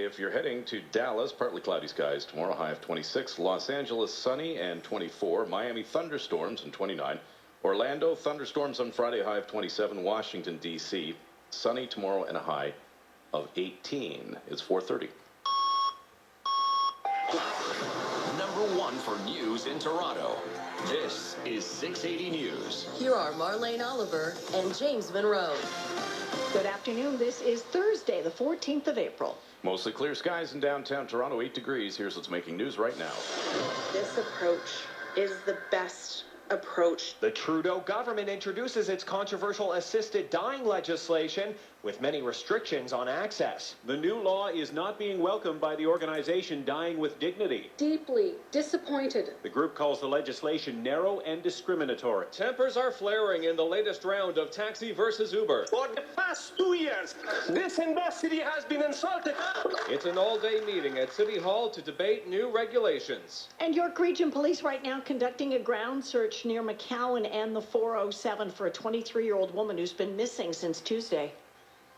if you're heading to Dallas, partly cloudy skies tomorrow, high of 26. Los Angeles, sunny and 24. Miami, thunderstorms and 29. Orlando, thunderstorms on Friday, high of 27. Washington, D.C., sunny tomorrow and a high of 18. It's 4:30. Number one for news in Toronto. This is 680 News. Here are Marlene Oliver and James Monroe. Good afternoon. This is Thursday, the 14th of April. Mostly clear skies in downtown Toronto, 8 degrees. Here's what's making news right now. This approach is the best approach. The Trudeau government introduces its controversial assisted dying legislation with many restrictions on access. The new law is not being welcomed by the organization Dying with Dignity. Deeply disappointed. The group calls the legislation narrow and discriminatory. Tempers are flaring in the latest round of Taxi versus Uber. For the past 2 years, this industry has been insulted. It's an all-day meeting at City Hall to debate new regulations. And York Region Police right now conducting a ground search near McCowan and the 407 for a 23-year-old woman who's been missing since Tuesday.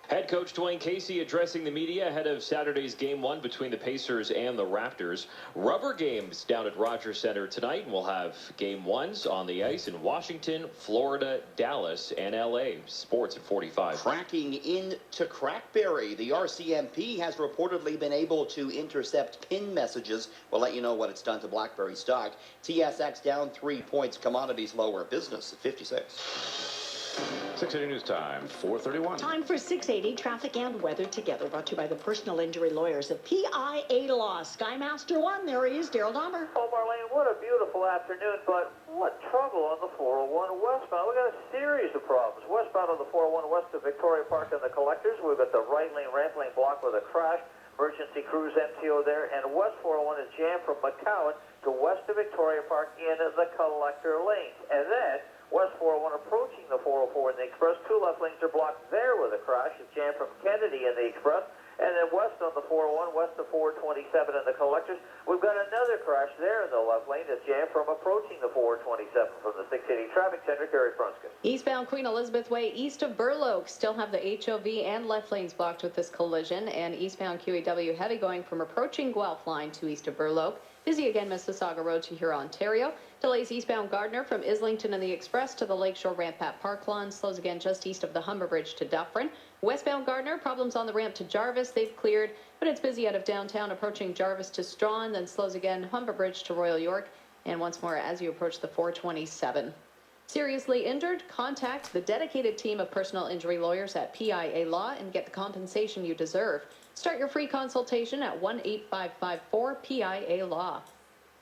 Head coach Dwayne Casey addressing the media ahead of Saturday's Game 1 between the Pacers and the Raptors. Rubber games down at Rogers Center tonight, and we'll have Game 1s on the ice in Washington, Florida, Dallas, and L.A. Sports at 45. Cracking into Crackberry. The RCMP has reportedly been able to intercept PIN messages. We'll let you know what it's done to BlackBerry stock. TSX down 3 points. Commodities lower. Business at 56. 680 News Time, 4:31. Time for 680 traffic and weather together, brought to you by the personal injury lawyers of PIA Law. Skymaster 1, there he is, Daryl Dahmer. Oh, Marlene, what a beautiful afternoon, but what trouble on the 401 westbound. We got a series of problems. Westbound on the 401 west of Victoria Park and the Collectors, we've got the right lane ramp lane blocked with a crash. Emergency crews MTO there, and West 401 is jammed from McCowan to west of Victoria Park in the Collector lane. And then West 401 approaching the 404 in the Express. 2 left lanes are blocked there with a crash. It's jammed from Kennedy in the Express. And then west on the 401, west of 427 in the Collectors, we've got another crash there in the left lane that's jammed from approaching the 427 from the 680 Traffic Center, Gary Prunskis. Eastbound Queen Elizabeth Way, east of Burloak, still have the HOV and left lanes blocked with this collision. And eastbound QEW heavy going from approaching Guelph line to east of Burloak. Busy again Mississauga Road to Huron, Ontario. Delays eastbound Gardner from Islington and the Express to the Lakeshore ramp at Parklawn. Slows again just east of the Humber Bridge to Dufferin. Westbound Gardner, problems on the ramp to Jarvis. They've cleared, but it's busy out of downtown approaching Jarvis to Strawn. Then slows again Humber Bridge to Royal York. And once more as you approach the 427. Seriously injured? Contact the dedicated team of personal injury lawyers at PIA Law and get the compensation you deserve. Start your free consultation at 1-8554-PIA Law.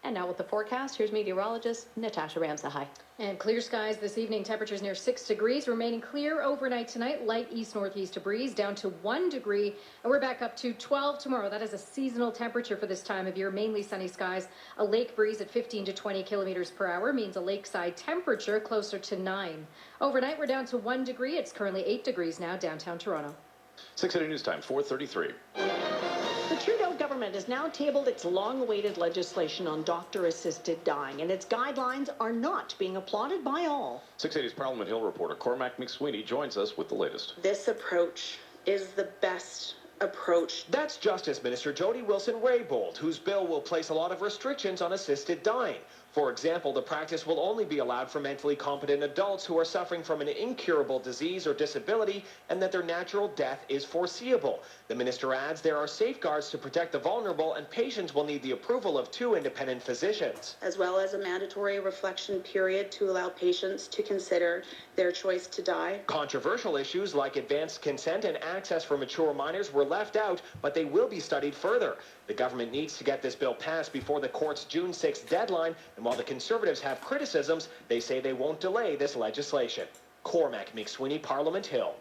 And now with the forecast, here's meteorologist Natasha Ramsahai. And clear skies this evening, temperatures near 6 degrees, remaining clear overnight tonight, light east-northeast breeze down to 1 degree, and we're back up to 12 tomorrow. That is a seasonal temperature for this time of year, mainly sunny skies. A lake breeze at 15 to 20 kilometers per hour means a lakeside temperature closer to 9. Overnight, we're down to 1 degree. It's currently 8 degrees now downtown Toronto. 680 News Time, 4:33. The Trudeau government has now tabled its long-awaited legislation on doctor-assisted dying, and its guidelines are not being applauded by all. 680's Parliament Hill reporter Cormac McSweeney joins us with the latest. This approach is the best approach. That's Justice Minister Jody Wilson-Raybould, whose bill will place a lot of restrictions on assisted dying. For example, the practice will only be allowed for mentally competent adults who are suffering from an incurable disease or disability and that their natural death is foreseeable. The minister adds there are safeguards to protect the vulnerable, and patients will need the approval of 2 independent physicians. As well as a mandatory reflection period to allow patients to consider their choice to die. Controversial issues like advanced consent and access for mature minors were left out, but they will be studied further. The government needs to get this bill passed before the court's June 6th deadline, and while the Conservatives have criticisms, they say they won't delay this legislation. Cormac McSweeney, Parliament Hill.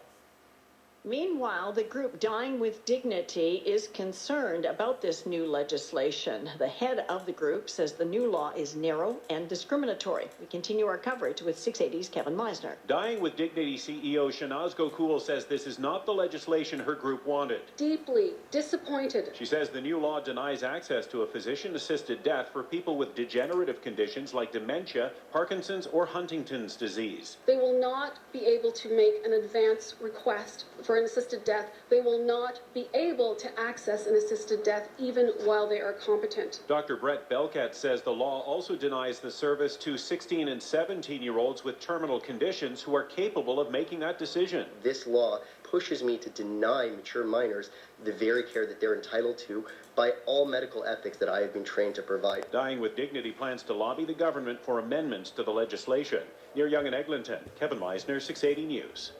Meanwhile, the group Dying with Dignity is concerned about this new legislation. The head of the group says the new law is narrow and discriminatory. We continue our coverage with 680's Kevin Meisner. Dying with Dignity CEO Shanaz Gokul says this is not the legislation her group wanted. Deeply disappointed. She says the new law denies access to a physician-assisted death for people with degenerative conditions like dementia, Parkinson's, or Huntington's disease. They will not be able to make an advance request for for an assisted death, they will not be able to access an assisted death even while they are competent. Dr. Brett Belkat says the law also denies the service to 16 and 17-year-olds with terminal conditions who are capable of making that decision. This law pushes me to deny mature minors the very care that they're entitled to by all medical ethics that I have been trained to provide. Dying with Dignity plans to lobby the government for amendments to the legislation. Near Yonge and Eglinton, Kevin Meisner, 680 News.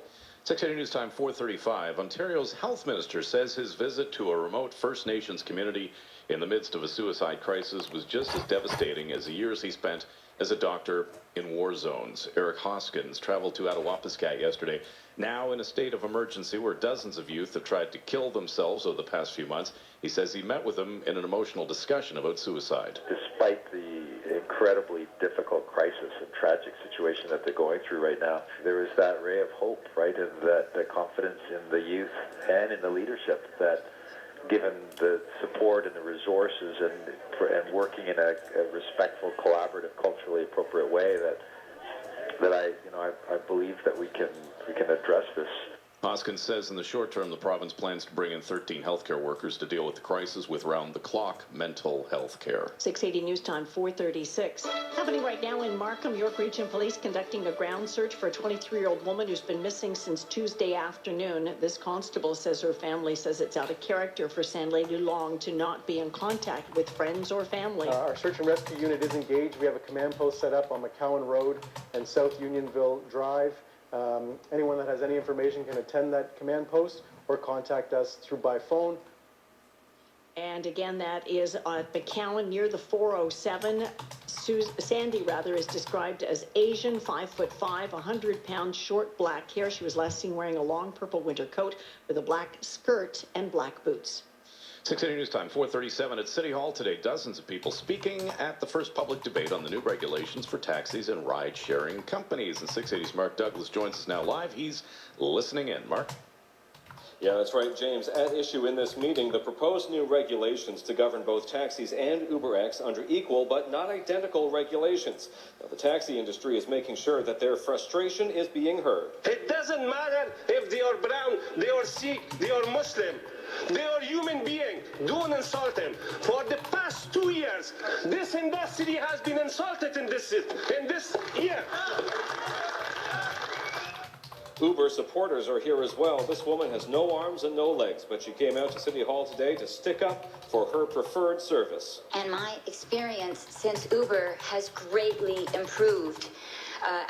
680 News Time, 4:35. Ontario's health minister says his visit to a remote First Nations community in the midst of a suicide crisis was just as devastating as the years he spent as a doctor in war zones. Eric Hoskins traveled to Attawapiskat yesterday, now in a state of emergency where dozens of youth have tried to kill themselves over the past few months. He says he met with them in an emotional discussion about suicide. Despite the incredibly difficult crisis and tragic situation that they're going through right now, there is that ray of hope, right, and that confidence in the youth and in the leadership that, given the support and the resources and working in a respectful, collaborative, culturally appropriate way, that I believe that we can address this. Hoskins says in the short term, the province plans to bring in 13 healthcare workers to deal with the crisis with round-the-clock mental health care. 680 News Time, 4:36. Happening right now in Markham, York Region Police conducting a ground search for a 23-year-old woman who's been missing since Tuesday afternoon. This constable says her family says it's out of character for Sandlady Long to not be in contact with friends or family. Our search and rescue unit is engaged. We have a command post set up on McCowan Road and South Unionville Drive. Anyone that has any information can attend that command post or contact us by phone. And again, that is at McCowan near the 407. Sandy is described as Asian, 5'5", 100-pound, short black hair. She was last seen wearing a long purple winter coat with a black skirt and black boots. 680 News Time, 4:37. At City Hall today, dozens of people speaking at the first public debate on the new regulations for taxis and ride-sharing companies. And 680's Mark Douglas joins us now live. He's listening in. Mark? Yeah, that's right, James. At issue in this meeting, the proposed new regulations to govern both taxis and UberX under equal but not identical regulations. Now, the taxi industry is making sure that their frustration is being heard. It doesn't matter if they are brown, they are Sikh, they are Muslim. They are human beings. Don't insult them. For the past 2 years, this industry has been insulted in this year. Uber supporters are here as well. This woman has no arms and no legs, but she came out to City Hall today to stick up for her preferred service. And my experience since Uber has greatly improved.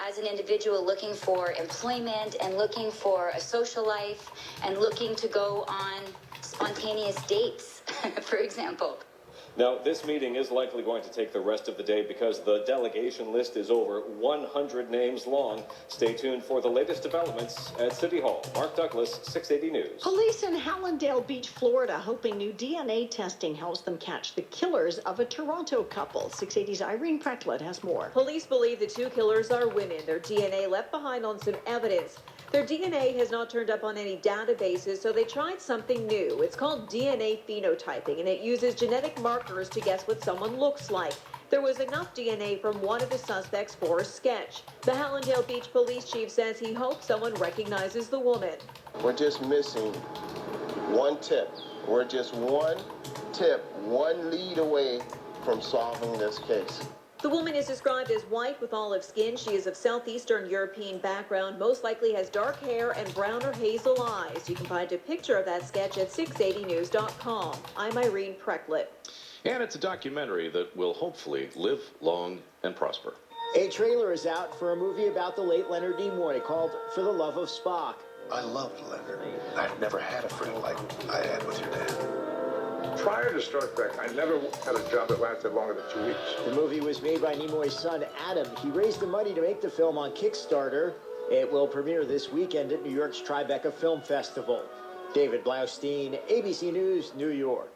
As an individual looking for employment and looking for a social life and looking to go on spontaneous dates, for example. Now, this meeting is likely going to take the rest of the day because the delegation list is over 100 names long. Stay tuned for the latest developments at City Hall. Mark Douglas, 680 News. Police in Hallandale Beach, Florida, hoping new DNA testing helps them catch the killers of a Toronto couple. 680's Irene Precklett has more. Police believe the two killers are women. Their DNA left behind on some evidence. Their DNA has not turned up on any databases, so they tried something new. It's called DNA phenotyping, and it uses genetic markers to guess what someone looks like. There was enough DNA from one of the suspects for a sketch. The Hallandale Beach police chief says he hopes someone recognizes the woman. We're just missing one tip. We're just one tip, one lead away from solving this case. The woman is described as white with olive skin. She is of Southeastern European background, most likely has dark hair and brown or hazel eyes. You can find a picture of that sketch at 680news.com. I'm Irene Precklett. And it's a documentary that will hopefully live long and prosper. A trailer is out for a movie about the late Leonard Nimoy called For the Love of Spock. I loved Leonard. I've never had a friend like I had with your dad. Prior to Star Trek, I never had a job that lasted longer than 2 weeks. The movie was made by Nimoy's son, Adam. He raised the money to make the film on Kickstarter. It will premiere this weekend at New York's Tribeca Film Festival. David Blaustein, ABC News, New York.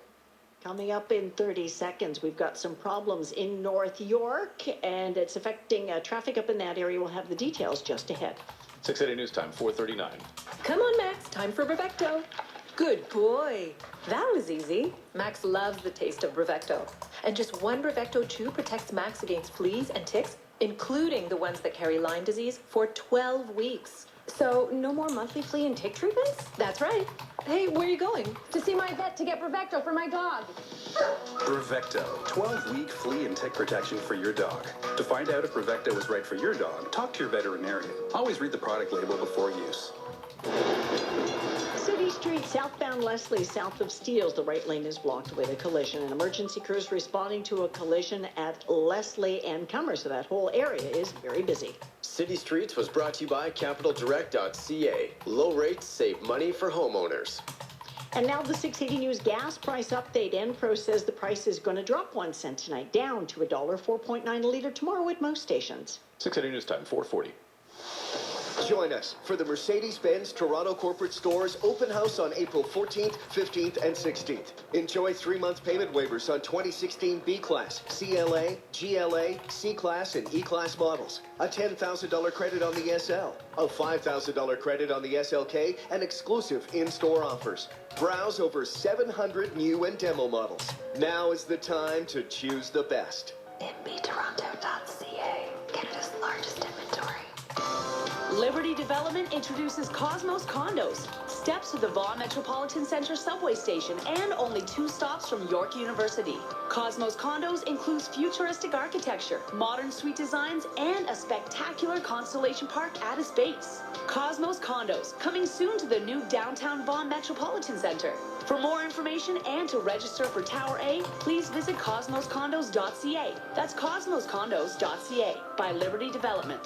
Coming up in 30 seconds, we've got some problems in North York, and it's affecting traffic up in that area. We'll have the details just ahead. 680 News Time, 4:39. Come on, Max. Time for Brevecto. Good boy. That was easy. Max loves the taste of Brevecto. And just one Brevecto tube protects Max against fleas and ticks, including the ones that carry Lyme disease, for 12 weeks. So, no more monthly flea and tick treatments? That's right. Hey, where are you going? To see my vet to get Brevecto for my dog. Brevecto, 12-week flea and tick protection for your dog. To find out if Brevecto is right for your dog, talk to your veterinarian. Always read the product label before use. City Street, southbound Leslie, south of Steeles. The right lane is blocked with a collision. An emergency crew is responding to a collision at Leslie and Comer, so that whole area is very busy. City Streets was brought to you by CapitalDirect.ca. Low rates save money for homeowners. And now the 680 News gas price update. Enpro says the price is going to drop 1 cent tonight, down to $1.04.9 a liter tomorrow at most stations. 680 News Time, 440. Join us for the Mercedes-Benz Toronto Corporate Stores open house on April 14th, 15th, and 16th. Enjoy 3-month payment waivers on 2016 B-Class, CLA, GLA, C-Class, and E-Class models. A $10,000 credit on the SL, a $5,000 credit on the SLK, and exclusive in-store offers. Browse over 700 new and demo models. Now is the time to choose the best. nbtoronto.ca, Canada's largest inventory. Liberty Development introduces Cosmos Condos. Steps to the Vaughan Metropolitan Centre subway station and only 2 stops from York University. Cosmos Condos includes futuristic architecture, modern suite designs, and a spectacular Constellation Park at its base. Cosmos Condos, coming soon to the new downtown Vaughan Metropolitan Centre. For more information and to register for Tower A, please visit cosmoscondos.ca. That's cosmoscondos.ca by Liberty Development.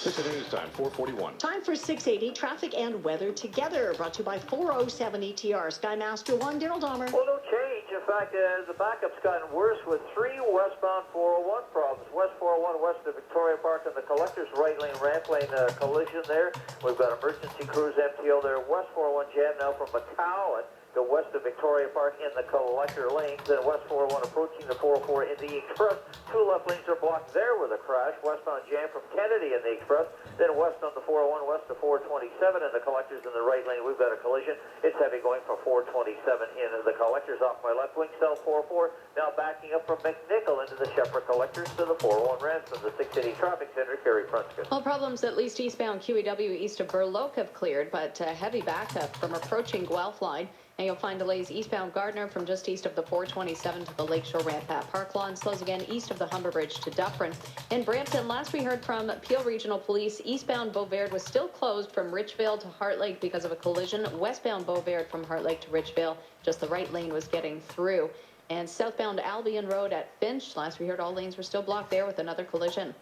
680 News Time, 441. Time for 680 traffic and weather together. Brought to you by 407 ETR. Skymaster 1, Daryl Dahmer. Well, no change. In fact, the backup's gotten worse with 3 westbound 401 problems. West 401 west of Victoria Park and the Collector's right lane ramp lane collision there. We've got emergency crews MTO there. West 401 jam now from McCowan to west of Victoria Park in the Collector lanes. Then West 401 approaching the 404 in the Express. 2 left lanes are blocked there with a crash. Westbound jam from Kennedy in the Express. Then west on the 401 west to 427 in the Collectors in the right lane. We've got a collision. It's heavy going from 427 in the Collectors off my left wing. South 404 now backing up from McNichol into the Shepherd Collectors to the 401 Ransom. The 680 traffic center, Kerry Prunskis. Well, problems at least eastbound QEW east of Burloak have cleared, but heavy backup from approaching Guelph line. And you'll find delays eastbound Gardner from just east of the 427 to the Lakeshore ramp at Park Lawn. Slows again east of the Humber Bridge to Dufferin. In Brampton, last we heard from Peel Regional Police, eastbound Beauvert was still closed from Richville to Heart Lake because of a collision. Westbound Beauvert from Heart Lake to Richville, just the right lane was getting through. And southbound Albion Road at Finch, last we heard all lanes were still blocked there with another collision.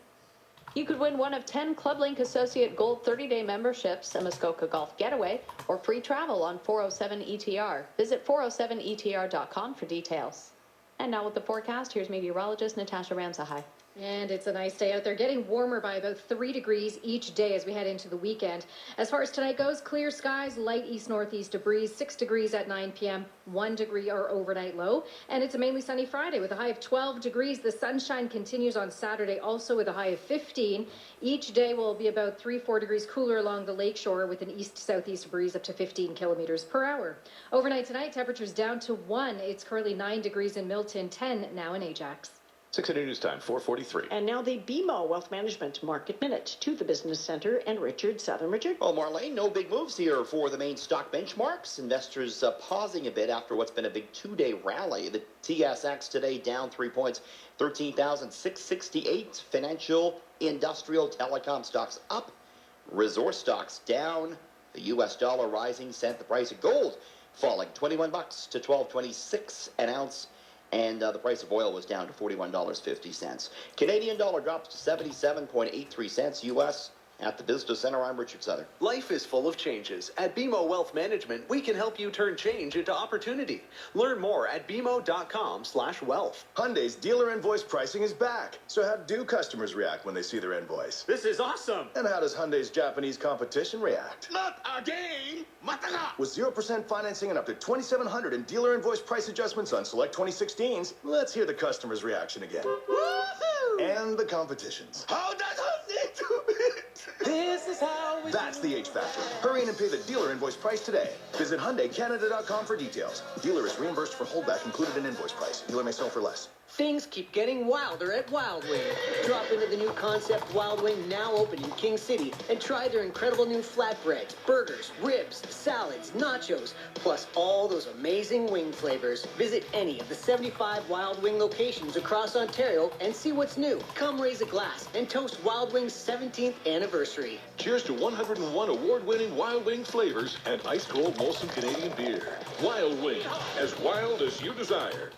You could win one of 10 ClubLink Associate Gold 30-day memberships, a Muskoka Golf Getaway, or free travel on 407 ETR. Visit 407etr.com for details. And now with the forecast, here's meteorologist Natasha Ramsahai. And it's a nice day out there, getting warmer by about 3 degrees each day as we head into the weekend. As far as tonight goes, clear skies, light east-northeast breeze, 6 degrees at 9 p.m., 1 degree our overnight low. And it's a mainly sunny Friday with a high of 12 degrees. The sunshine continues on Saturday, also with a high of 15. Each day will be about 3-4 degrees cooler along the lakeshore with an east-southeast breeze up to 15 kilometers per hour. Overnight tonight, temperatures down to 1. It's currently 9 degrees in Milton, 10 now in Ajax. 680 News Time, 443. And now the BMO Wealth Management Market Minute to the Business Center and Richard Southern. Richard? Well, Marlene, no big moves here for the main stock benchmarks. Investors pausing a bit after what's been a big 2-day rally. The TSX today down 3 points, 13,668. Financial, industrial, telecom stocks up. Resource stocks down. The U.S. dollar rising sent the price of gold falling $21 to $12.26 an ounce. And the price of oil was down to $41.50. Canadian dollar drops to 77.83 cents U.S. At the Business Center, I'm Richard Southern. Life is full of changes. At BMO Wealth Management, we can help you turn change into opportunity. Learn more at bmo.com/wealth. Hyundai's dealer invoice pricing is back. So how do customers react when they see their invoice? This is awesome. And how does Hyundai's Japanese competition react? Not again. Mataga. With 0% financing and up to $2,700 in dealer invoice price adjustments on select 2016s, let's hear the customer's reaction again. Woohoo! And the competition's. How does Hyundai do it? This is how we That's the H Factor. Hurry in and pay the dealer invoice price today. Visit HyundaiCanada.com for details. Dealer is reimbursed for holdback included in invoice price. Dealer may sell for less. Things keep getting wilder at Wild Wing. Drop into the new concept Wild Wing, now open in King City, and try their incredible new flatbreads, burgers, ribs, salads, nachos, plus all those amazing wing flavors. Visit any of the 75 Wild Wing locations across Ontario and see what's new. Come raise a glass and toast Wild Wing's 17th anniversary. Cheers to 101 award-winning Wild Wing flavors and ice-cold Molson Canadian beer. Wild Wing, as wild as you desire.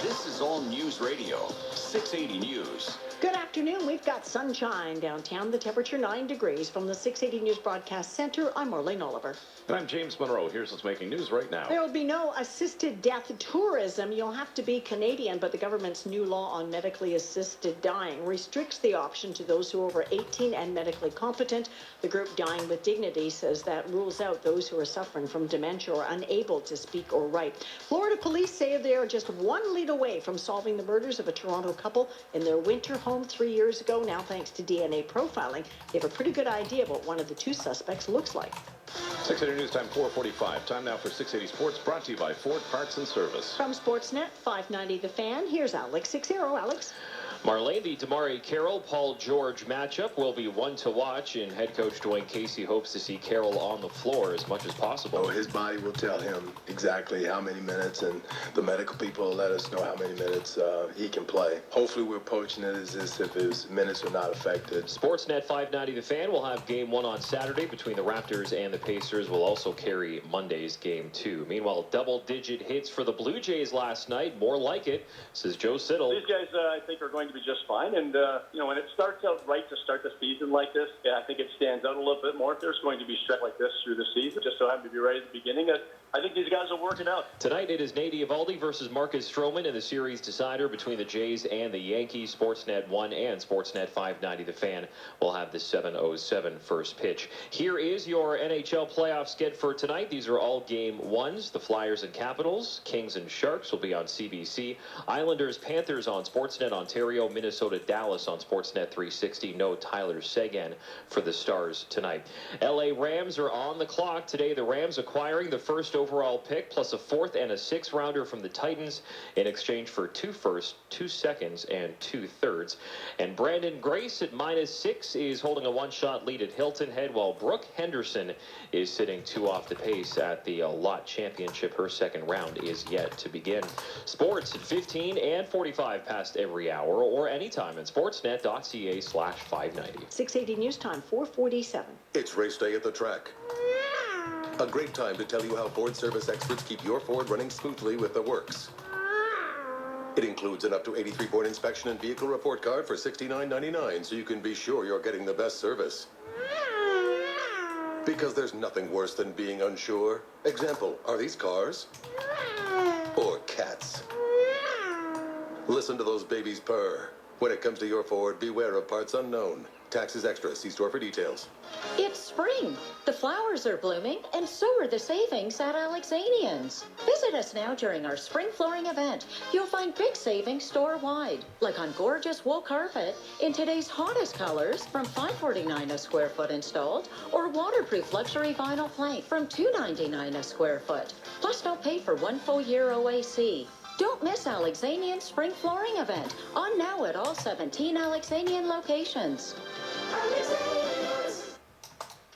This is All News Radio, 680 News. Good afternoon. We've got sunshine downtown. The temperature 9 degrees. From the 680 News Broadcast Center, I'm Marlene Oliver. And I'm James Monroe. Here's what's making news right now. There will be no assisted death tourism. You'll have to be Canadian, but the government's new law on medically assisted dying restricts the option to those who are over 18 and medically competent. The group Dying with Dignity says that rules out those who are suffering from dementia or unable to speak or write. Florida police say they are just one lead away from solving the murders of a Toronto couple in their winter home 3 years ago. Now, thanks to DNA profiling, they have a pretty good idea of what one of the two suspects looks like. 680 News Time 4:45. Time now for 680 Sports, brought to you by Ford Parts and Service. From Sportsnet 590 The Fan, here's Alex 60. Alex. Marlene, the Damari Carroll, Paul George matchup will be one to watch, and head coach Dwayne Casey hopes to see Carroll on the floor as much as possible. Oh, his body will tell him exactly how many minutes, and the medical people will let us know how many minutes he can play. Hopefully we're approaching it as if his minutes are not affected. Sportsnet 590 The Fan will have Game 1 on Saturday between the Raptors and the Pacers. Will also carry Monday's Game 2. Meanwhile, double-digit hits for the Blue Jays last night. More like it, says Joe Siddle. These guys, I think, are going to be just fine. And, when it starts out right to start the season like this, I think it stands out a little bit more. If there's going to be stretch like this through the season, just so happen to be right at the beginning, I think these guys are working out. Tonight, it is Nate Eovaldi versus Marcus Stroman in the series decider between the Jays and the Yankees. Sportsnet 1 and Sportsnet 590 The Fan will have the 7:07 first pitch. Here is your NHL playoff skid for tonight. These are all Game 1s. The Flyers and Capitals, Kings and Sharks will be on CBC. Islanders, Panthers on Sportsnet Ontario. Minnesota, Dallas on Sportsnet 360. No Tyler Seguin for the Stars tonight. LA Rams are on the clock today. The Rams acquiring the first overall pick plus a 4th and a 6th rounder from the Titans in exchange for 2 firsts, 2 seconds, and 2 thirds. And Brandon Grace at -6 is holding a one-shot lead at Hilton Head, while Brooke Henderson is sitting 2 off the pace at the Lot Championship. Her second round is yet to begin. Sports at 15 and 45 past every hour, or anytime at sportsnet.ca/590. 680 News Time 4:47. It's race day at the track. A great time to tell you how Ford service experts keep your Ford running smoothly with the works. It includes an up to 83-point inspection and vehicle report card for $69.99, so you can be sure you're getting the best service. Because there's nothing worse than being unsure. Example, are these cars? Or cats? Listen to those babies purr. When it comes to your Ford, beware of parts unknown. Taxes extra. See store for details. It's spring. The flowers are blooming, and so are the savings at Alexanians. Visit us now during our spring flooring event. You'll find big savings store-wide, like on gorgeous wool carpet in today's hottest colors from $5.49 a square foot installed, or waterproof luxury vinyl plank from $2.99 a square foot. Plus, don't pay for 1 full year OAC. Don't miss Alexanian Spring Flooring Event, on now at all 17 Alexanian locations.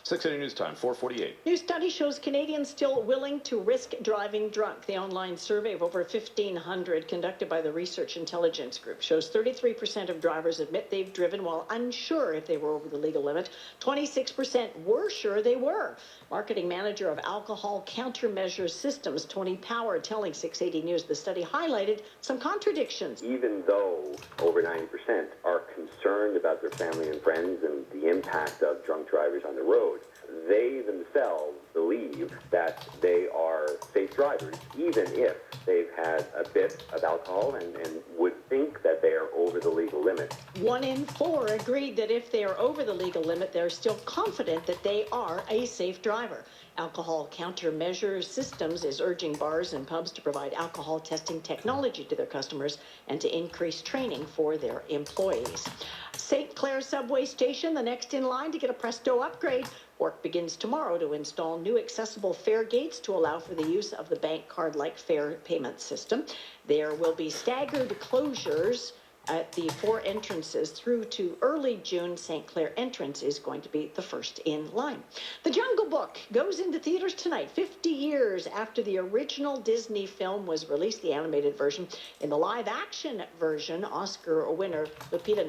680 News Time 4:48. New study shows Canadians still willing to risk driving drunk. The online survey of over 1,500 conducted by the Research Intelligence Group shows 33% of drivers admit they've driven while unsure if they were over the legal limit. 26% were sure they were. Marketing manager of Alcohol Countermeasure Systems, Tony Power, telling 680 News the study highlighted some contradictions. Even though over 90% are concerned about their family and friends and the impact of drunk drivers on the road, they themselves believe that they are safe drivers, even if they've had a bit of alcohol and would think that they are over the legal limit. 1 in 4 agreed that if they are over the legal limit, they're still confident that they are a safe driver. Alcohol Countermeasure Systems is urging bars and pubs to provide alcohol testing technology to their customers and to increase training for their employees. St. Clair subway station, the next in line to get a Presto upgrade. Work begins tomorrow to install new accessible fare gates to allow for the use of the bank card-like fare payment system. There will be staggered closures at the 4 entrances through to early June. St. Clair entrance is going to be the first in line. The Jungle Book goes into theaters tonight, 50 years after the original Disney film was released, the animated version. In the live-action version, Oscar winner Lupita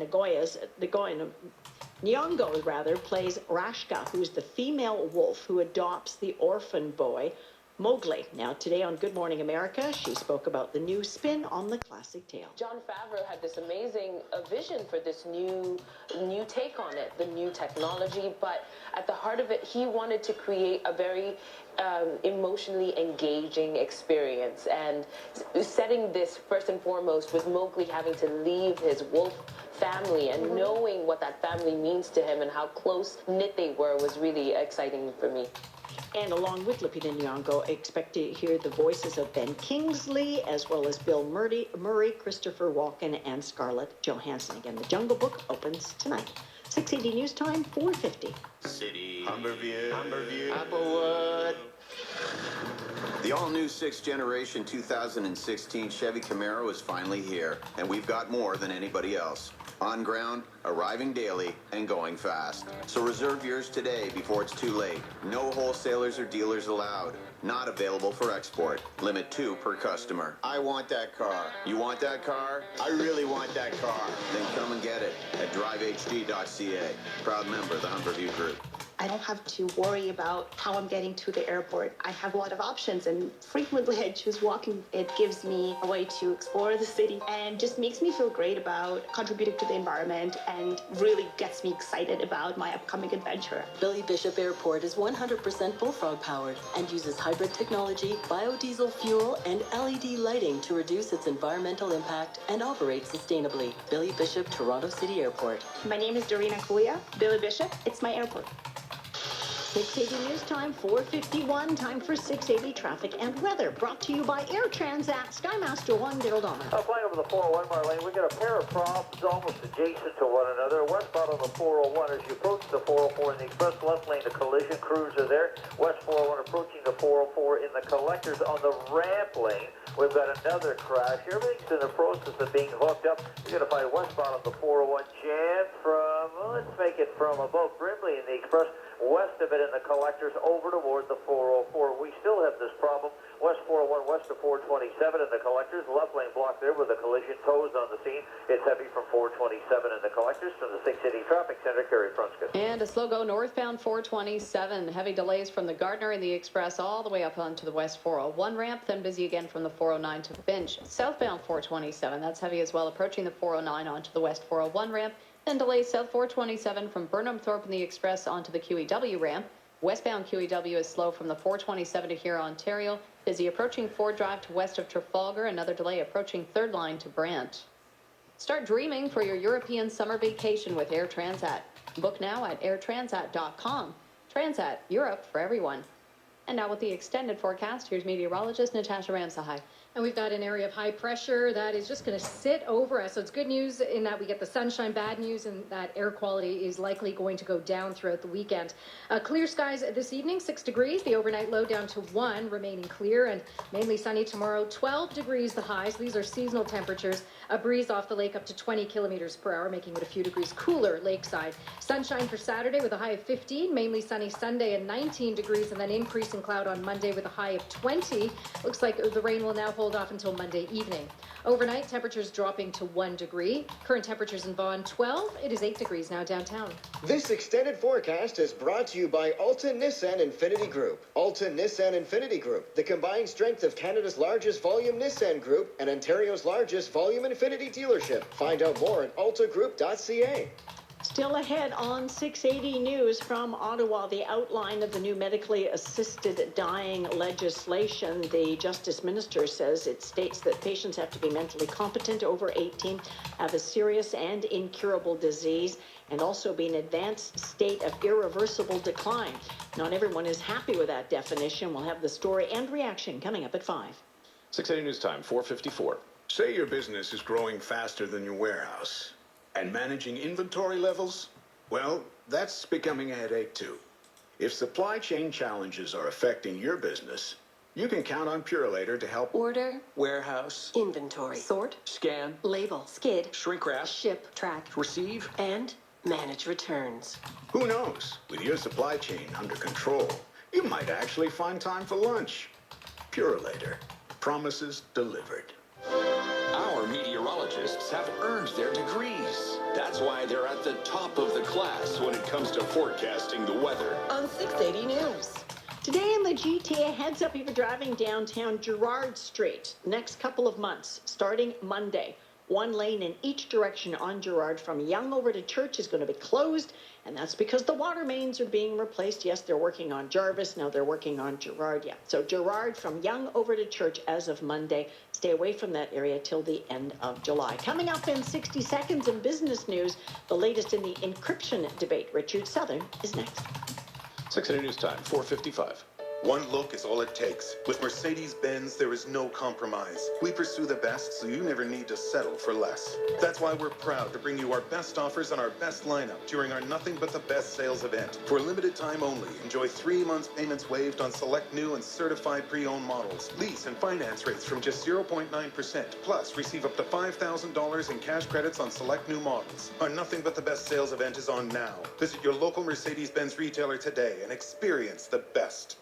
Nyong'o plays Rashka, who's the female wolf who adopts the orphan boy Mowgli. Now, today on Good Morning America, she spoke about the new spin on the classic tale. Jon Favreau had this amazing vision for this new take on it, the new technology, but at the heart of it, he wanted to create a very emotionally engaging experience, and setting this first and foremost with Mowgli having to leave his wolf family and knowing what that family means to him and how close-knit they were was really exciting for me. And along with Lupita Nyong'o, expect to hear the voices of Ben Kingsley, as well as Bill Murray, Christopher Walken, and Scarlett Johansson. Again, the Jungle Book opens tonight. 680 News Time, 4:50. City, Humberview, Applewood. The all-new 6th generation 2016 Chevy Camaro is finally here, and we've got more than anybody else. On ground, arriving daily, and going fast. So reserve yours today before it's too late. No wholesalers or dealers allowed. Not available for export. Limit 2 per customer. I want that car. You want that car? I really want that car. Then come and get it at drivehd.ca. Proud member of the Humberview Group. I don't have to worry about how I'm getting to the airport. I have a lot of options, and frequently I choose walking. It gives me a way to explore the city and just makes me feel great about contributing to the environment and really gets me excited about my upcoming adventure. Billy Bishop Airport is 100% Bullfrog powered and uses hybrid technology, biodiesel fuel, and LED lighting to reduce its environmental impact and operate sustainably. Billy Bishop, Toronto City Airport. My name is Dorina Kuya. Billy Bishop, it's my airport. 680 News Time, 4:51. Time for 680 traffic and weather. Brought to you by Air Transat. Skymaster 1, Daryl Dahmer. Flying over the 401, Marlene, we got a pair of problems almost adjacent to one another. Westbound on the 401 as you approach the 404 in the express left lane, the collision cruiser there. West 401 approaching the 404 in the collectors on the ramp lane. We've got another crash. Everything's in the process of being hooked up. You're going to find westbound on the 401 jam from, let's make it from above Brimley in the express, west of it in the collectors over toward the 404. We still have this problem. West 401 west of 427 in the collectors. Left lane blocked there with a collision. Tows on the scene. It's heavy from 427 in the collectors from the 680 Traffic Center. Kerry Frunskis. And a slow go northbound 427. Heavy delays from the Gardner and the Express all the way up onto the West 401 ramp. Then busy again from the 409 to Finch. Southbound 427. That's heavy as well, approaching the 409 onto the West 401 ramp. Then delays south 427 from Burnham Thorpe and the Express onto the QEW ramp. Westbound QEW is slow from the 427 to Huron, Ontario. Busy approaching Ford Drive to west of Trafalgar. Another delay approaching Third Line to Brant. Start dreaming for your European summer vacation with Air Transat. Book now at airtransat.com. Transat, Europe for everyone. And now with the extended forecast, here's meteorologist Natasha Ramsahai. And we've got an area of high pressure that is just going to sit over us. So it's good news in that we get the sunshine, bad news in that air quality is likely going to go down throughout the weekend. Clear skies this evening, 6 degrees. The overnight low down to 1, remaining clear and mainly sunny tomorrow. 12 degrees the highs. These are seasonal temperatures. A breeze off the lake up to 20 kilometers per hour, making it a few degrees cooler lakeside. Sunshine for Saturday with a high of 15. Mainly sunny Sunday and 19 degrees, and then increasing cloud on Monday with a high of 20. Looks like the rain will now hold off until Monday evening. Overnight, temperatures dropping to 1 degree. Current temperatures in Vaughan, 12. It is 8 degrees now downtown. This extended forecast is brought to you by Alta Nissan Infinity Group. Alta Nissan Infinity Group, the combined strength of Canada's largest volume Nissan Group and Ontario's largest volume Infinity dealership. Find out more at altagroup.ca. Still ahead on 680 News from Ottawa, the outline of the new medically assisted dying legislation. The Justice Minister says it states that patients have to be mentally competent, over 18, have a serious and incurable disease, and also be in advanced state of irreversible decline. Not everyone is happy with that definition. We'll have the story and reaction coming up at 5. 680 News Time, 4:54. Say your business is growing faster than your warehouse. And managing inventory levels? Well, that's becoming a headache too. If supply chain challenges are affecting your business, you can count on Purolator to help order, warehouse, inventory, sort, scan, label, skid, shrink wrap, ship, track, receive, and manage returns. Who knows? With your supply chain under control, you might actually find time for lunch. Purolator. Promises delivered. Our meteorologists have earned their degrees. That's why they're at the top of the class when it comes to forecasting the weather. On 680 News. Today in the GTA, heads up if you're driving downtown Gerrard Street. Next couple of months, starting Monday. One lane in each direction on Gerrard from Yonge over to Church is going to be closed, and that's because the water mains are being replaced. Yes, they're working on Jarvis. Now they're working on Gerrard. Yeah, so Gerrard from Yonge over to Church as of Monday. Stay away from that area till the end of July. Coming up in 60 seconds in business news, the latest in the encryption debate. Richard Southern is next. 680 News Time, 4:55. One look is all it takes. With Mercedes-Benz, there is no compromise. We pursue the best, so you never need to settle for less. That's why we're proud to bring you our best offers on our best lineup during our Nothing But the Best sales event. For a limited time only, enjoy 3 months payments waived on select new and certified pre-owned models. Lease and finance rates from just 0.9%. Plus, receive up to $5,000 in cash credits on select new models. Our Nothing But the Best sales event is on now. Visit your local Mercedes-Benz retailer today and experience the best.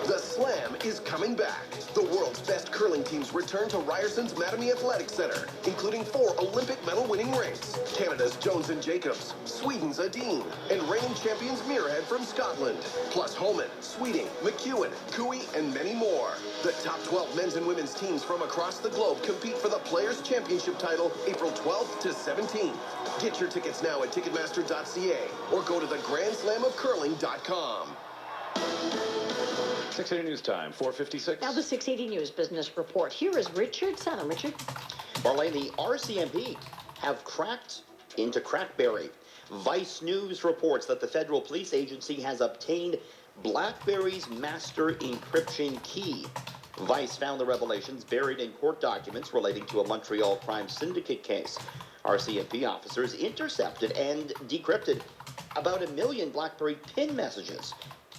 The Slam is coming back. The world's best curling teams return to Ryerson's Mattamy Athletic Center, including 4 Olympic medal-winning rinks. Canada's Jones and Jacobs, Sweden's Adine, and reigning champions Muirhead from Scotland. Plus Holman, Sweeting, McEwen, Cooey, and many more. The top 12 men's and women's teams from across the globe compete for the Players' Championship title April 12th to 17th. Get your tickets now at Ticketmaster.ca or go to theGrandSlamOfCurling.com. 680 News Time, 4:56. Now the 680 News Business Report. Here is Richard Southern. Richard? Marlene, the RCMP have cracked into Crackberry. Vice News reports that the federal police agency has obtained BlackBerry's master encryption key. Vice found the revelations buried in court documents relating to a Montreal crime syndicate case. RCMP officers intercepted and decrypted about 1 million BlackBerry PIN messages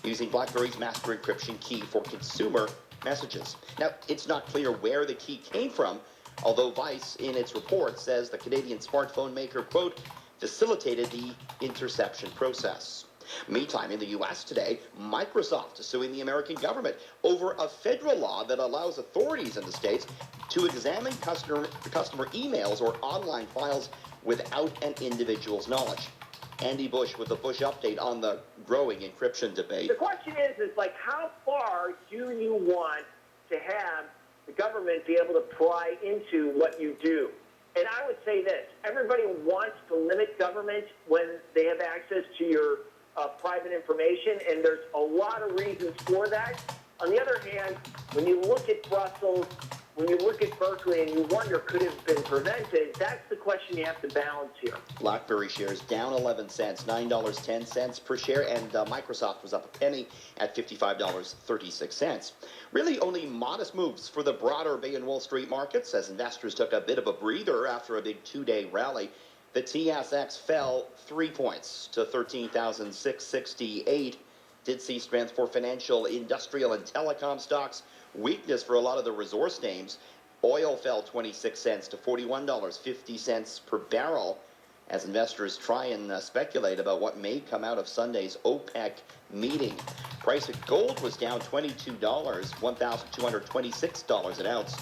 using BlackBerry's master encryption key for consumer messages. Now, it's not clear where the key came from, although Vice, in its report, says the Canadian smartphone maker, quote, facilitated the interception process. Meantime, in the U.S. today, Microsoft is suing the American government over a federal law that allows authorities in the states to examine customer emails or online files without an individual's knowledge. Andy Bush with the Bush update on the growing encryption debate. The question is like, how far do you want to have the government be able to pry into what you do? And I would say this, everybody wants to limit government when they have access to your private information, and there's a lot of reasons for that. On the other hand, when you look at Brussels, when you look at Berkeley and you wonder, could it have been prevented, that's the question you have to balance here. BlackBerry shares down 11 cents, $9.10 per share, and Microsoft was up a penny at $55.36. Really only modest moves for the broader Bay and Wall Street markets as investors took a bit of a breather after a big 2-day rally. The TSX fell 3 points to 13,668. Did see strength for financial, industrial, and telecom stocks. Weakness for a lot of the resource names. Oil fell 26 cents to $41.50 per barrel as investors try and speculate about what may come out of Sunday's OPEC meeting. Price of gold was down $22, $1,226 an ounce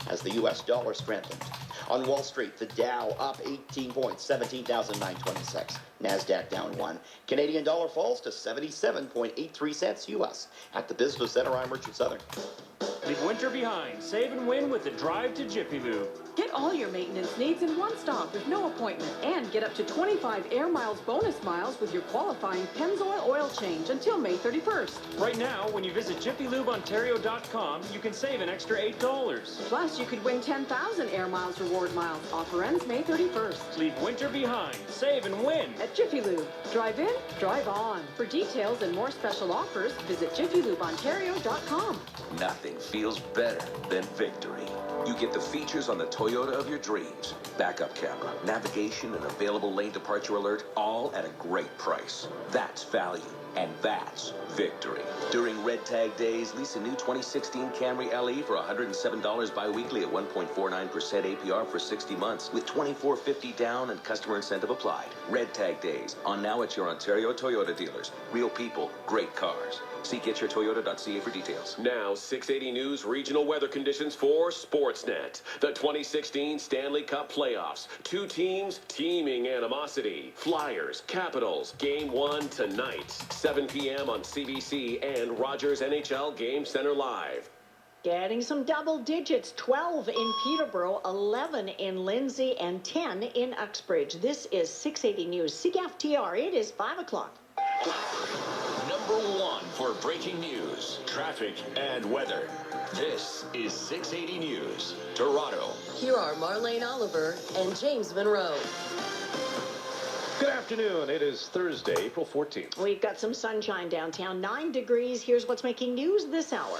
as the U.S. dollar strengthened. On Wall Street, the Dow up 18 points, 17,926. NASDAQ down 1. Canadian dollar falls to 77.83 cents U.S. At the Business Center, I'm Richard Southern. Leave winter behind. Save and win with the drive to Jiffy Lube. Get all your maintenance needs in one stop with no appointment. And get up to 25 Air Miles bonus miles with your qualifying Pennzoil oil change until May 31st. Right now, when you visit JiffyLubeOntario.com, you can save an extra $8. Plus, you could win 10,000 Air Miles reward miles. Offer ends May 31st. Leave winter behind. Save and win. At Jiffy Lube. Drive in, drive on. For details and more special offers, visit JiffyLubeOntario.com. Nothing feels better than victory. You get the features on the Toyota of your dreams. Backup camera, navigation, and available lane departure alert, all at a great price. That's value, and that's victory. During Red Tag Days, lease a new 2016 Camry LE for $107 bi-weekly at 1.49% APR for 60 months with $24.50 down and customer incentive applied. Red Tag Days, on now at your Ontario Toyota dealers. Real people, great cars. See getyourtoyota.ca for details. Now, 680 News regional weather conditions for Sportsnet. The 2016 Stanley Cup playoffs. Two teams teaming animosity. Flyers, Capitals, Game 1 tonight. 7 p.m. on CBC and Rogers NHL Game Center Live. Getting some double digits, 12 in Peterborough, 11 in Lindsay, and 10 in Uxbridge. This is 680 News, CFTR. It is 5 o'clock. Number one for breaking news, traffic, and weather. This is 680 News, Toronto. Here are Marlene Oliver and James Monroe. Good afternoon. It is Thursday, April 14th. We've got some sunshine downtown, 9 degrees. Here's what's making news this hour.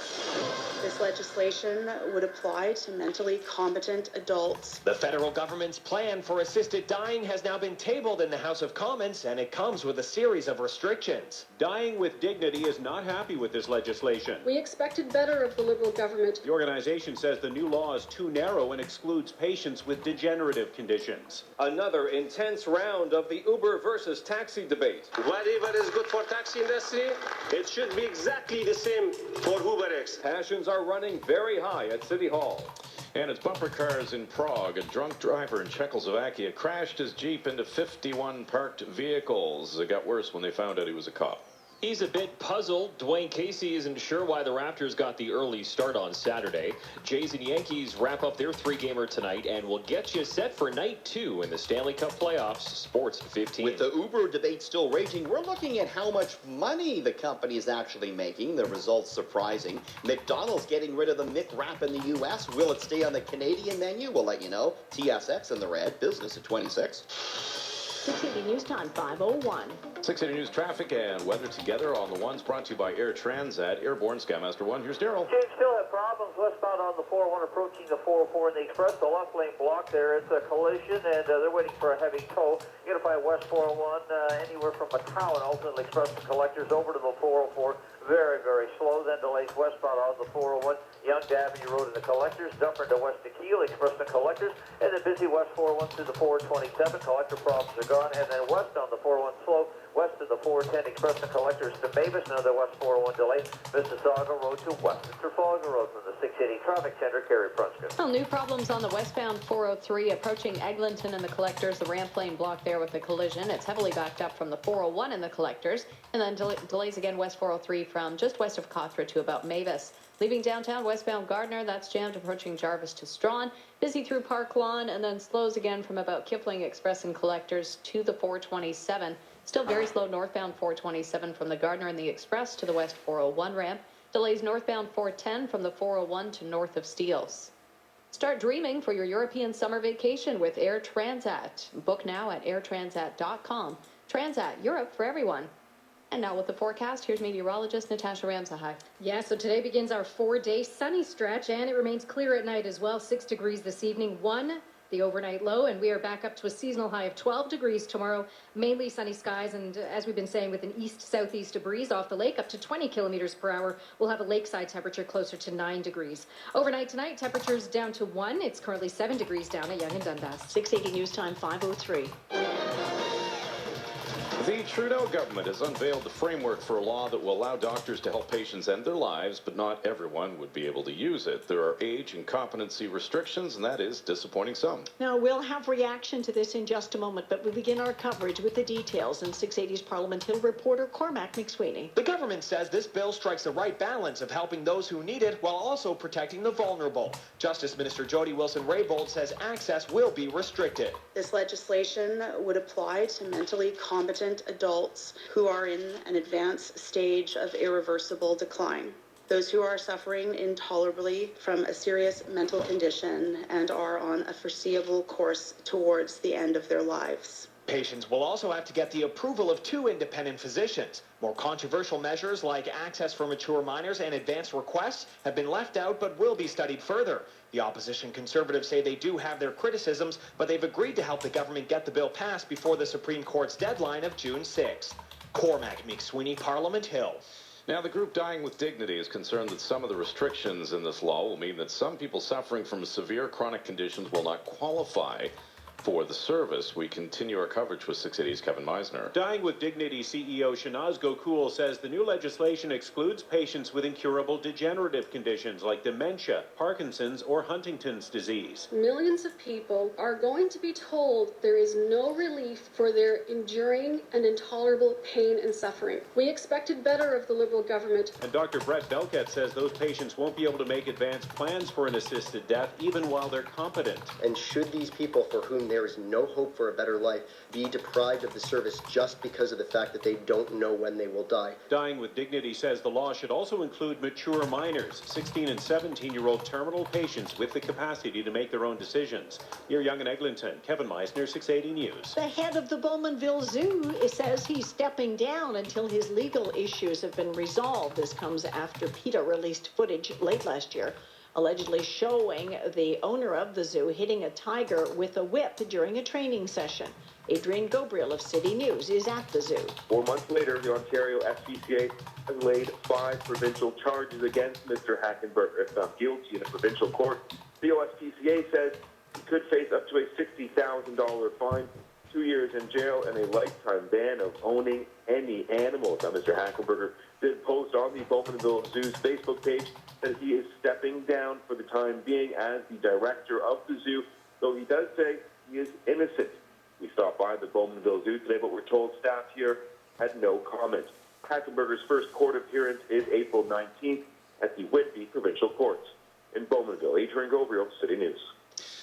This legislation would apply to mentally competent adults. The federal government's plan for assisted dying has now been tabled in the House of Commons, and it comes with a series of restrictions. Dying with Dignity is not happy with this legislation. We expected better of the Liberal government. The organization says the new law is too narrow and excludes patients with degenerative conditions. Another intense round of the Uber versus taxi debate. Whatever is good for taxi industry, it should be exactly the same for UberX. Passions are running very high at City Hall. And it's bumper cars in Prague. A drunk driver in Czechoslovakia crashed his Jeep into 51 parked vehicles. It got worse when they found out he was a cop. He's a bit puzzled. Dwayne Casey isn't sure why the Raptors got the early start on Saturday. Jays and Yankees wrap up their three-gamer tonight and will get you set for night 2 in the Stanley Cup playoffs. Sports 15. With the Uber debate still raging, we're looking at how much money the company is actually making. The results surprising. McDonald's getting rid of the McWrap in the U.S. Will it stay on the Canadian menu? We'll let you know. TSX in the red. Business at 26. 680 News Time, 5:01. 680 News traffic and weather together on the ones brought to you by Air Transat. Airborne Skymaster 1. Here's Daryl. James, still have problems westbound on the 401 approaching the 404 in the express. The left lane blocked there. It's a collision, and they're waiting for a heavy tow. You gotta find West 401 anywhere from McCowan, ultimately express the collectors over to the 404. Very, very slow. Then delays westbound on the 401. Yonge Avenue Road in the collectors. Dufferin to West Tequila, express the collectors. And then busy West 401 through the 427. Collector problems are gone. And then west on the 401 slow. West of the 410 express the collectors to Mavis. Another West 401 delay. Mississauga Road to West Trafalgar Road from the 680 Traffic Center. Carrie Prunskis. Well, new problems on the westbound 403 approaching Eglinton and the collectors. The ramp lane blocked there with the collision. It's heavily backed up from the 401 in the collectors. And then delays again west 403 from just west of Cawthra to about Mavis. Leaving downtown westbound Gardner, that's jammed approaching Jarvis to Strawn. Busy through Park Lawn and then slows again from about Kipling Express and collectors to the 427. Still very slow northbound 427 from the Gardner and the Express to the west 401 ramp. Delays northbound 410 from the 401 to north of Steeles. Start dreaming for your European summer vacation with Air Transat. Book now at airtransat.com. Transat, Europe for everyone. And now with the forecast, here's meteorologist Natasha Ramsahai. Yeah, so today begins our 4-day sunny stretch, and it remains clear at night as well. 6 degrees this evening, 1 the overnight low, and we are back up to a seasonal high of 12 degrees tomorrow. Mainly sunny skies, and as we've been saying, with an east-southeast breeze off the lake up to 20 kilometers per hour, we'll have a lakeside temperature closer to 9 degrees. Overnight tonight, temperatures down to 1. It's currently 7 degrees down at Yonge and Dundas. 680 News Time, 5:03. The Trudeau government has unveiled the framework for a law that will allow doctors to help patients end their lives, but not everyone would be able to use it. There are age and competency restrictions, and that is disappointing some. Now, we'll have reaction to this in just a moment, but we begin our coverage with the details. And 680's Parliament Hill reporter Cormac McSweeney. The government says this bill strikes the right balance of helping those who need it while also protecting the vulnerable. Justice Minister Jody Wilson-Raybould says access will be restricted. This legislation would apply to mentally competent adults who are in an advanced stage of irreversible decline. Those who are suffering intolerably from a serious mental condition and are on a foreseeable course towards the end of their lives. Patients will also have to get the approval of 2 independent physicians. More controversial measures like access for mature minors and advance requests have been left out but will be studied further. The opposition Conservatives say they do have their criticisms, but they've agreed to help the government get the bill passed before the Supreme Court's deadline of June 6. Cormac McSweeney, Parliament Hill. Now, the group Dying with Dignity is concerned that some of the restrictions in this law will mean that some people suffering from severe chronic conditions will not qualify for the service. We continue our coverage with 680's Kevin Meisner. Dying with Dignity CEO Shanaz Gokul says the new legislation excludes patients with incurable degenerative conditions like dementia, Parkinson's, or Huntington's disease. Millions of people are going to be told there is no relief for their enduring and intolerable pain and suffering. We expected better of the Liberal government. And Dr. Brett Belkett says those patients won't be able to make advanced plans for an assisted death even while they're competent. And should these people for whom there is no hope for a better life be deprived of the service just because of the fact that they don't know when they will die? Dying with Dignity says the law should also include mature minors, 16 and 17-year-old terminal patients with the capacity to make their own decisions. Near Yonge and Eglinton, Kevin Meisner, 680 News. The head of the Bowmanville Zoo says he's stepping down until his legal issues have been resolved. This comes after PETA released footage late last year allegedly showing the owner of the zoo hitting a tiger with a whip during a training session. Adrian Gobriel of City News is at the zoo. 4 months later, the Ontario SPCA has laid 5 provincial charges against Mr. Hackenberger. If found guilty in a provincial court, the OSPCA says he could face up to a $60,000 fine, 2 years in jail, and a lifetime ban of owning any animals. Now, Mr. Hackenberger did post on the Bowmanville Zoo's Facebook page that he is stepping down for the time being as the director of the zoo, though he does say he is innocent. We stopped by the Bowmanville Zoo today, but we're told staff here had no comment. Hackenberger's first court appearance is April 19th at the Whitby Provincial Courts. In Bowmanville, Adrian Gobriel, City News.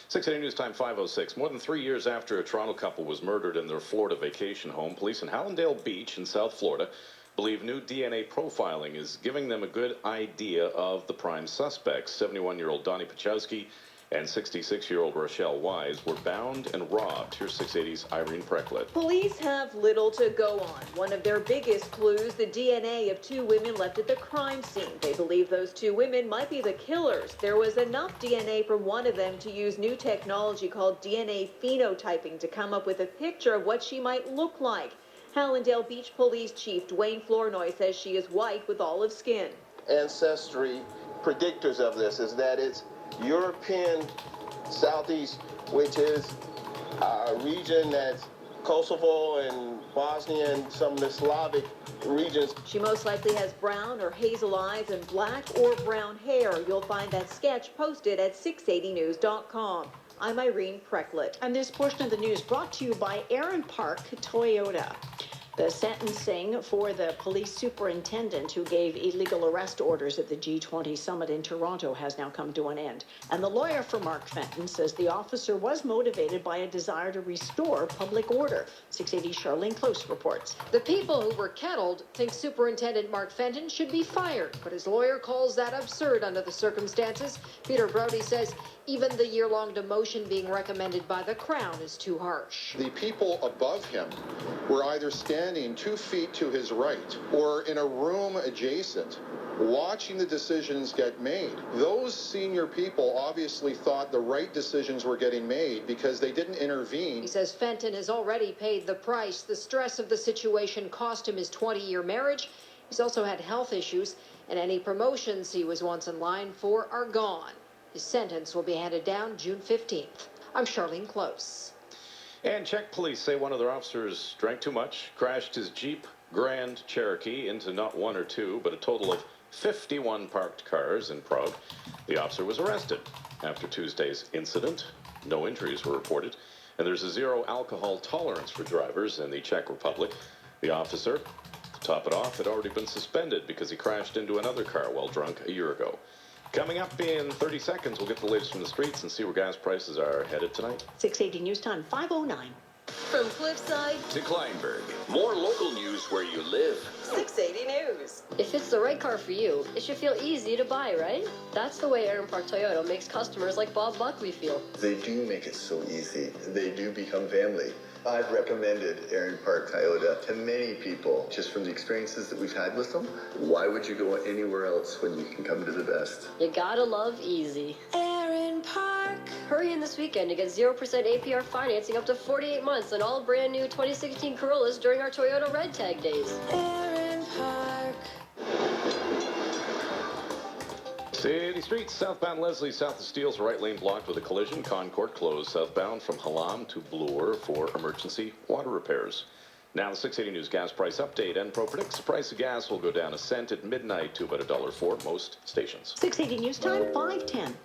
680 News Time 5:06. More than 3 years after a Toronto couple was murdered in their Florida vacation home, police in Hallandale Beach in South Florida believe new DNA profiling is giving them a good idea of the prime suspects. 71-year-old Donnie Pachowski and 66-year-old Rochelle Wise were bound and robbed. Here's 680's Irene Precklett. Police have little to go on. One of their biggest clues, the DNA of 2 women left at the crime scene. They believe those 2 women might be the killers. There was enough DNA from one of them to use new technology called DNA phenotyping to come up with a picture of what she might look like. Hallandale Beach Police Chief Dwayne Flournoy says she is white with olive skin. Ancestry predictors of this is that it's European Southeast, which is a region that's Kosovo and Bosnia and some of the Slavic regions. She most likely has brown or hazel eyes and black or brown hair. You'll find that sketch posted at 680news.com. I'm Irene Precklett. And this portion of the news brought to you by Aaron Park Toyota. The sentencing for the police superintendent who gave illegal arrest orders at the G20 summit in Toronto has now come to an end. And the lawyer for Mark Fenton says the officer was motivated by a desire to restore public order. 680 Charlene Close reports. The people who were kettled think Superintendent Mark Fenton should be fired, but his lawyer calls that absurd under the circumstances. Peter Brody says even the year-long demotion being recommended by the Crown is too harsh. The people above him were either standing 2 feet to his right or in a room adjacent, watching the decisions get made. Those senior people obviously thought the right decisions were getting made because they didn't intervene. He says Fenton has already paid the price. The stress of the situation cost him his 20-year marriage. He's also had health issues, and any promotions he was once in line for are gone. His sentence will be handed down June 15th. I'm Charlene Close. And Czech police say one of their officers drank too much, crashed his Jeep Grand Cherokee into not one or two, but a total of 51 parked cars in Prague. The officer was arrested after Tuesday's incident. No injuries were reported, and there's a zero alcohol tolerance for drivers in the Czech Republic. The officer, to top it off, had already been suspended because he crashed into another car while drunk a year ago. Coming up in 30 seconds, we'll get the latest from the streets and see where gas prices are headed tonight. 680 News Time, 5:09. From Cliffside To Kleinberg. More local news where you live. 680 News. If it's the right car for you, it should feel easy to buy, right? That's the way Aaron Park Toyota makes customers like Bob Buckley feel. They do make it so easy. They do become family. I've recommended Aaron Park Toyota to many people just from the experiences that we've had with them. Why would you go anywhere else when you can come to the best? You gotta love easy. Aaron Park. Hurry in this weekend to get 0% APR financing up to 48 months on all brand new 2016 Corollas during our Toyota Red Tag days. Aaron Park. City streets, southbound Leslie, south of Steeles, right lane blocked with a collision. Concord closed southbound from Hallam to Bloor for emergency water repairs. Now the 680 News gas price update. Enpro predicts the price of gas will go down a cent at midnight to about $1.04 at most stations. 680 News Time, 5:10.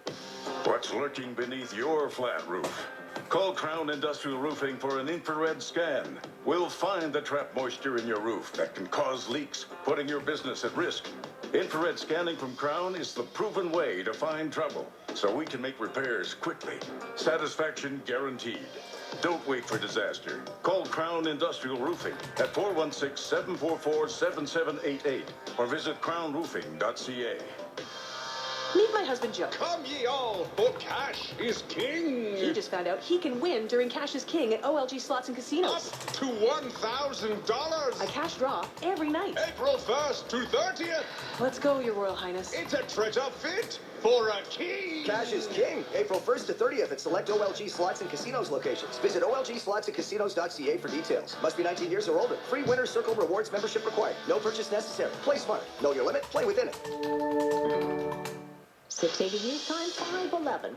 What's lurking beneath your flat roof? Call Crown Industrial Roofing for an infrared scan. We'll find the trapped moisture in your roof that can cause leaks, putting your business at risk. Infrared scanning from Crown is the proven way to find trouble, so we can make repairs quickly. Satisfaction guaranteed. Don't wait for disaster. Call Crown Industrial Roofing at 416-744-7788 or visit crownroofing.ca. Meet my husband, Joe. Come ye all, for cash is king. He just found out he can win during Cash is King at OLG Slots and Casinos. Up to $1,000. A cash draw every night. April 1st to 30th. Let's go, Your Royal Highness. It's a treasure fit for a king. Cash is king. April 1st to 30th at select OLG Slots and Casinos locations. Visit olgslotsandcasinos.ca for details. Must be 19 years or older. Free Winner Circle Rewards membership required. No purchase necessary. Play smart. Know your limit. Play within it. 680 News Time, 5:11.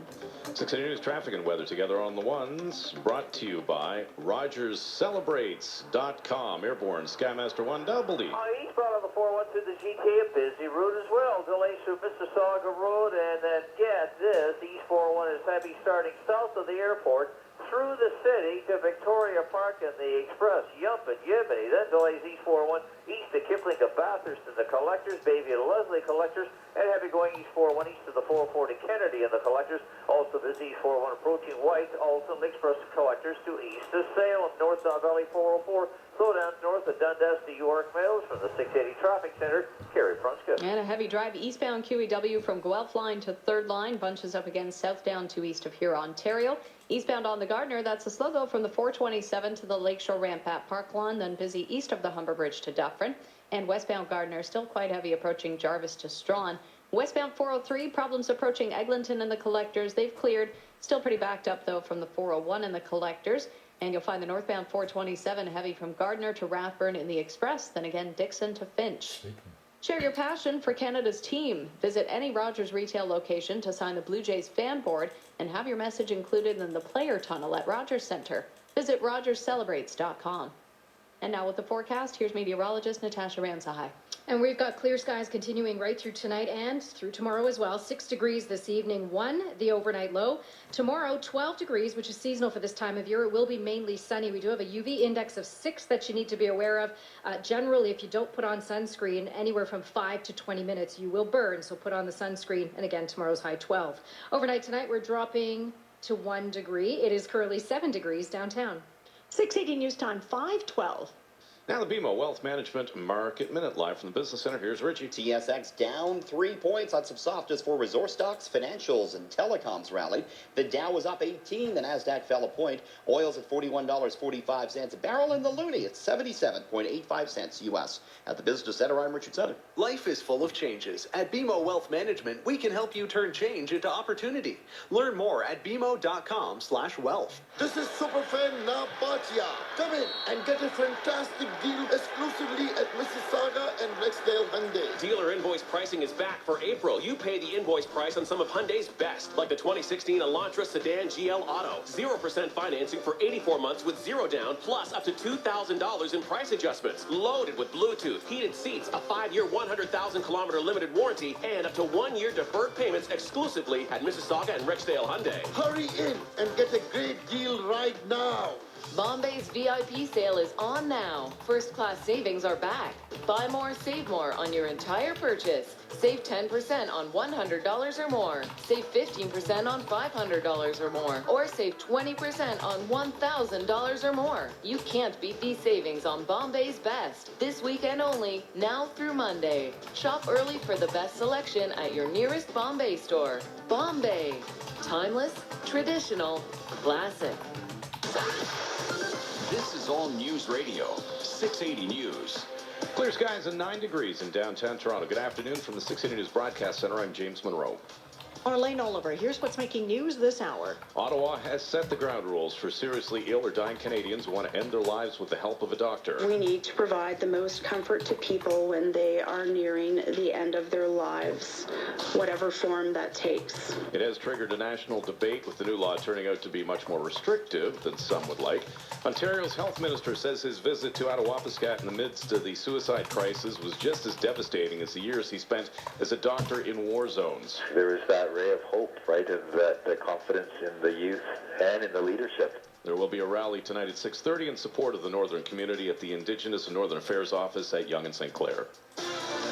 680 News traffic and weather together on the ones. Brought to you by RogersCelebrates.com. Airborne Skymaster 1 Double D. Eastbound on the 401 to the GTA, a busy route as well. Delays through Mississauga Road, and then get this, East 401 is heavy starting south of the airport through the city to Victoria Park and the Express. Yump and yibbity. Then delays East 401 east to Kipling to Bathurst and the Collectors, Bayview to Leslie Collectors, and heavy going East 401 east to the 404 to Kennedy and the Collectors. Also this East 401 approaching White, Alton, Express Collectors to east to Salem, North Don Valley 404. Slow down north of Dundas to York Mills from the 680 Traffic Center. Carrie Prunska. And a heavy drive eastbound QEW from Guelph Line to 3rd Line. Bunches up again southbound to east of here, Ontario. Eastbound on the Gardner, that's a slow go from the 427 to the Lakeshore Ramp at Park Lawn, then busy east of the Humber Bridge to Dufferin. And westbound Gardner, still quite heavy approaching Jarvis to Strawn. Westbound 403, problems approaching Eglinton and the Collectors. They've cleared. Still pretty backed up, though, from the 401 and the Collectors. And you'll find the northbound 427 heavy from Gardner to Rathburn in the Express, then again Dixon to Finch. Share your passion for Canada's team. Visit any Rogers retail location to sign the Blue Jays fan board and have your message included in the player tunnel at Rogers Centre. Visit RogersCelebrates.com. And now with the forecast, here's meteorologist Natasha Ramsahai. And we've got clear skies continuing right through tonight and through tomorrow as well. 6 degrees this evening, 1, the overnight low. Tomorrow, 12 degrees, which is seasonal for this time of year. It will be mainly sunny. We do have a UV index of 6 that you need to be aware of. Generally, if you don't put on sunscreen, anywhere from 5 to 20 minutes, you will burn. So put on the sunscreen. And again, tomorrow's high 12. Overnight tonight, we're dropping to 1 degree. It is currently 7 degrees downtown. 680 News Time, 5:12. Now the BMO Wealth Management Market Minute live from the Business Center. Here's Richie. TSX down 3 points on some softness for resource stocks, financials, and telecoms rallied. The Dow was up 18, the Nasdaq fell a point. Oil's at $41.45 a barrel, and the loonie at 77.85 cents U.S. At the Business Center, I'm Richard Sutter. Life is full of changes. At BMO Wealth Management, we can help you turn change into opportunity. Learn more at bmo.com/wealth. This is Superfan Nabatia. Come in and get a fantastic deal exclusively at Mississauga and Rexdale Hyundai. Dealer invoice pricing is back for April. You pay the invoice price on some of Hyundai's best, like the 2016 Elantra Sedan GL Auto. 0% financing for 84 months with zero down, plus up to $2,000 in price adjustments. Loaded with Bluetooth, heated seats, a 5-year, 100,000-kilometer limited warranty, and up to 1-year deferred payments exclusively at Mississauga and Rexdale Hyundai. Hurry in and get a great deal right now. Bombay's VIP sale is on now. First class savings are back. Buy more, save more on your entire purchase. Save 10% on $100 or more. Save 15% on $500 or more. Or save 20% on $1,000 or more. You can't beat these savings on Bombay's Best. This weekend only, now through Monday. Shop early for the best selection at your nearest Bombay store. Bombay. Timeless, traditional, classic. This is All News Radio, 680 News. Clear skies and 9 degrees in downtown Toronto. Good afternoon from the 680 News Broadcast Center. I'm James Monroe. Arlene Oliver, here's what's making news this hour. Ottawa has set the ground rules for seriously ill or dying Canadians who want to end their lives with the help of a doctor. We need to provide the most comfort to people when they are nearing the end of their lives, whatever form that takes. It has triggered a national debate, with the new law turning out to be much more restrictive than some would like. Ontario's health minister says his visit to Attawapiskat in the midst of the suicide crisis was just as devastating as the years he spent as a doctor in war zones. There is that ray of hope, right, and that confidence in the youth and in the leadership. There will be a rally tonight at 6:30 in support of the Northern community at the Indigenous and Northern Affairs office at Yonge and St. Clair.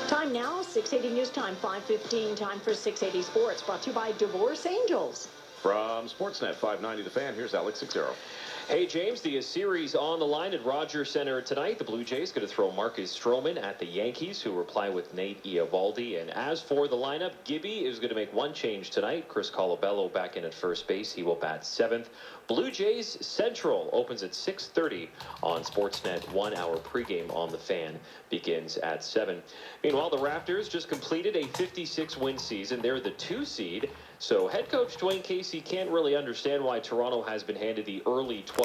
Time now, 680 News Time, 5:15, time for 680 Sports, brought to you by Divorce Angels. From Sportsnet 590 The Fan, here's Alex Sixero. Hey, James, the series on the line at Rogers Center tonight. The Blue Jays going to throw Marcus Stroman at the Yankees, who reply with Nate Eovaldi. And as for the lineup, Gibby is going to make one change tonight. Chris Colabello back in at first base. He will bat 7th. Blue Jays Central opens at 6:30 on Sportsnet. 1 hour pregame on the Fan begins at 7. Meanwhile, the Raptors just completed a 56-win season. They're the 2 seed. So head coach Dwayne Casey can't really understand why Toronto has been handed the early 12